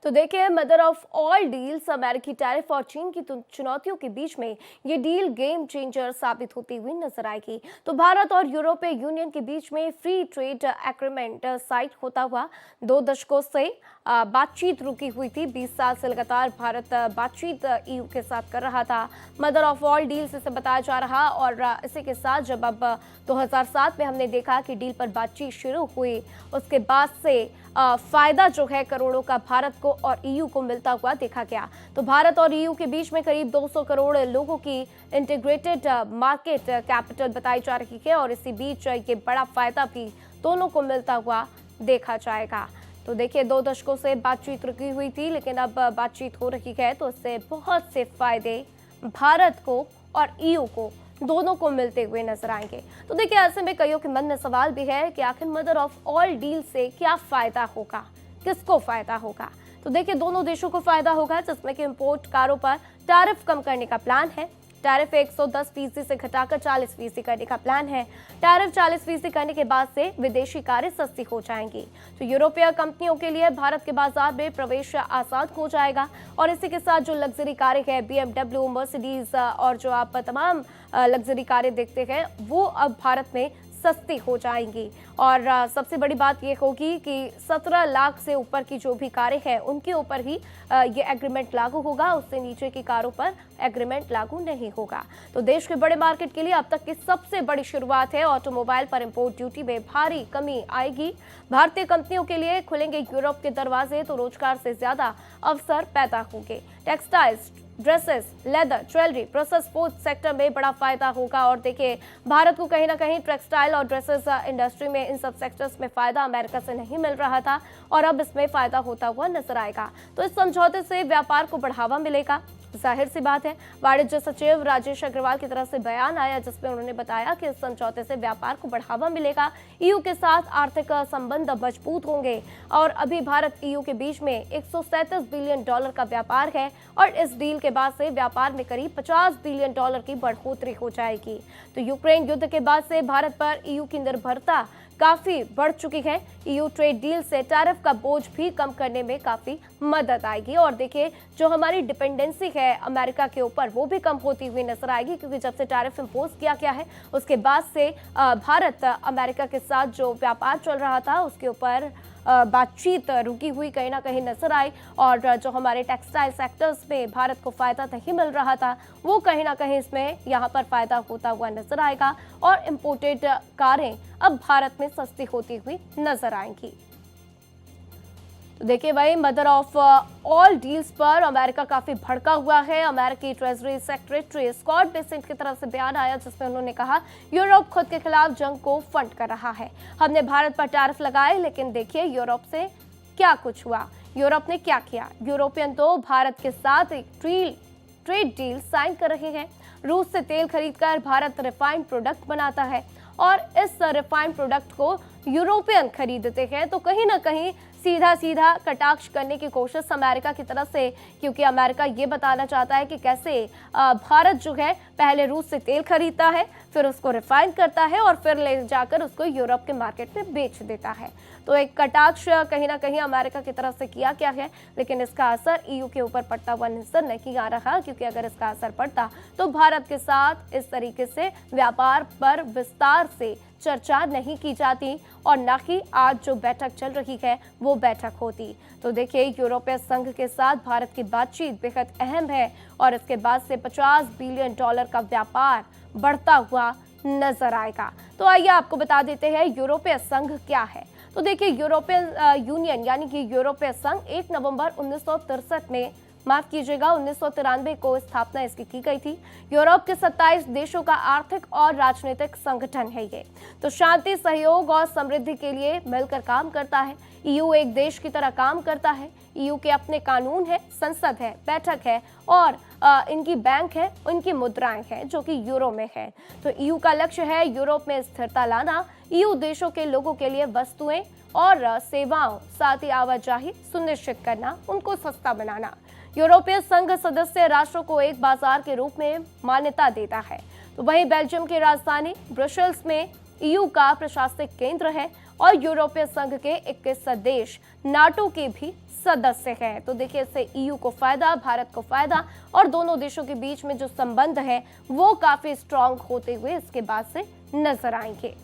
तो देखिए, mother of all deals अमेरिकी टैरिफ और चीन की चुनौतियों के बीच में ये डील गेम चेंजर साबित होती हुई नजर आएगी। तो भारत और यूरोपीय यूनियन के बीच में फ्री ट्रेड एग्रीमेंट साइन होता हुआ 2 दशकों से बातचीत रुकी हुई थी। 20 साल से लगातार भारत बातचीत ईयू के साथ कर रहा था। मदर ऑफ ऑल डील्स इसे बताया जा रहा, और इसी के साथ जब अब 2007 में हमने देखा कि डील पर बातचीत शुरू हुई, उसके बाद से फायदा जो है करोड़ों का भारत को और ईयू को मिलता हुआ देखा गया। तो भारत और ईयू के बीच में करीब 200 करोड़ लोगों की इंटीग्रेटेड मार्केट कैपिटल बताई जा रही है, और इसी बीच ये बड़ा फायदा भी दोनों को मिलता हुआ देखा जाएगा। तो देखिए, 2 दशकों से बातचीत रुकी हुई थी, लेकिन अब बातचीत हो रही है, तो इससे बहुत से फायदे भारत को और ईयू को दोनों को मिलते हुए नजर आएंगे। तो देखिए, ऐसे में कईयों के मन में सवाल भी है कि आखिर मदर ऑफ ऑल डील से क्या फायदा होगा, किसको फायदा होगा। तो देखिए, दोनों देशों को फायदा होगा, जिसमें कि इंपोर्ट कारों पर टैरिफ कम करने का प्लान है। टैरिफ 110% से घटाकर 40% करने का प्लान है। टैरिफ 40% करने के बाद से विदेशी कारें सस्ती हो जाएंगी। तो यूरोपीय कंपनियों के लिए भारत के बाजार में प्रवेश आसान हो जाएगा, और इसी के साथ जो लग्जरी कारें हैं, BMW, मर्सिडीज और जो आप तमाम लग्जरी कारें देखते हैं, वो अब भारत में सस्ती हो जाएंगी। और सबसे बड़ी बात ये होगी कि 17 लाख से ऊपर की जो भी कारें हैं, उनके ऊपर ही ये एग्रीमेंट लागू होगा। उससे नीचे की कारों पर एग्रीमेंट लागू नहीं होगा। तो देश के बड़े मार्केट के लिए अब तक की सबसे बड़ी शुरुआत है। ऑटोमोबाइल पर इंपोर्ट ड्यूटी में भारी कमी आएगी। भारतीय कंपनियों के लिए खुलेंगे यूरोप के दरवाजे, तो रोजगार से ज्यादा अवसर पैदा होंगे। Textiles, dresses, leather, jewellery, process food sector में बड़ा फायदा होगा। और देखिए, भारत को कहीं ना कहीं टेक्सटाइल और ड्रेसेस इंडस्ट्री में, इन सब सेक्टर्स में फायदा अमेरिका से नहीं मिल रहा था, और अब इसमें फायदा होता हुआ नजर आएगा। तो इस समझौते से व्यापार को बढ़ावा मिलेगा। जाहिर सी बात है, वाणिज्य सचिव राजेश अग्रवाल की तरफ से बयान आया, जिसमें उन्होंने बताया कि इस समझौते से व्यापार को बढ़ावा मिलेगा, ईयू के साथ आर्थिक संबंध मजबूत होंगे। और अभी भारत ईयू के बीच में $137 बिलियन का व्यापार है, और इस डील के बाद से व्यापार में करीब $50 बिलियन की बढ़ोतरी हो जाएगी। तो यूक्रेन युद्ध के बाद से भारत पर ईयू की निर्भरता काफी बढ़ चुकी है। ईयू ट्रेड डील से टैरिफ का बोझ भी कम करने में काफी मदद आएगी। और देखिए, जो हमारी डिपेंडेंसी है अमेरिका के ऊपर, वो भी कम होती हुई नजर आएगी, क्योंकि जब से टैरिफ इंपोज किया गया है, उसके बाद से भारत अमेरिका के साथ जो व्यापार चल रहा था, उसके ऊपर बातचीत रुकी हुई कहीं ना कहीं नजर आई। और जो हमारे टेक्सटाइल सेक्टर्स में भारत को फायदा नहीं मिल रहा था, वो कहीं ना कहीं इसमें यहाँ पर फायदा होता हुआ नजर आएगा, और इंपोर्टेड कारें अब भारत में सस्ती होती हुई नजर आएंगी। तो देखिए भाई, मदर ऑफ ऑल डील्स पर अमेरिका काफी भड़का हुआ है। अमेरिकी ट्रेजरी सेक्रेटरी स्कॉट बेसेंट की तरफ से बयान आया, जिसमें उन्होंने कहा, यूरोप खुद के खिलाफ जंग को फंड कर रहा है। हमने भारत पर टैरिफ लगाए, लेकिन देखिए यूरोप से क्या कुछ हुआ। यूरोप ने क्या किया। यूरोपियन तो भारत के साथ एक ट्रेड डील साइन कर रहे हैं। रूस से तेल खरीदकर भारत रिफाइंड प्रोडक्ट बनाता है, और इस रिफाइंड प्रोडक्ट को यूरोपियन खरीदते हैं। तो कहीं ना कहीं सीधा सीधा कटाक्ष करने की कोशिश अमेरिका की तरफ से, क्योंकि अमेरिका ये बताना चाहता है कि कैसे भारत जो है पहले रूस से तेल खरीदता है, फिर उसको रिफाइन करता है, और फिर ले जाकर उसको यूरोप के मार्केट में बेच देता है। तो एक कटाक्ष कहीं ना कहीं अमेरिका की तरफ से किया गया है, लेकिन इसका असर ईयू के ऊपर पड़ता हुआ नजर नहीं आ रहा, क्योंकि अगर इसका असर पड़ता तो भारत के साथ इस तरीके से व्यापार पर विस्तार से चर्चा नहीं की जाती, और न कि आज जो बैठक चल रही है वो बैठक होती। तो देखिए, यूरोपीय संघ के साथ भारत की बातचीत बेहद अहम है, और इसके बाद से $50 बिलियन का व्यापार बढ़ता हुआ नजर आएगा। तो आइए आपको बता देते हैं यूरोपीय संघ क्या है। तो देखिए, यूरोपियन यूनियन यानी कि यूरोपीय संघ 1 नवंबर 1963 में, माफ कीजिएगा 1993 को स्थापना इसकी की गई थी। यूरोप के 27 देशों का आर्थिक और राजनीतिक संगठन है ये। तो शांति, सहयोग और समृद्धि के लिए मिलकर काम करता है। ईयू एक देश की तरह काम करता है। ईयू के अपने कानून है, संसद है, बैठक है, और इनकी बैंक है, उनकी मुद्राएं हैं जो कि यूरो में है। तो ईयू का लक्ष्य है यूरोप में स्थिरता लाना। ईयू देशों के लोगों के लिए वस्तुएं और सेवाओं, साथ ही आवाजाही सुनिश्चित करना, उनको सस्ता बनाना। यूरोपीय संघ सदस्य राष्ट्रों को एक बाजार के रूप में मान्यता देता है। तो वहीं बेल्जियम की राजधानी ब्रसेल्स में ईयू का प्रशासनिक केंद्र है, और यूरोपीय संघ के 21 देश नाटो के भी सदस्य है। तो देखिए, इससे ईयू को फायदा, भारत को फायदा और दोनों देशों के बीच में जो संबंध है वो काफी स्ट्रांग होते हुए इसके बाद से नजर आएंगे।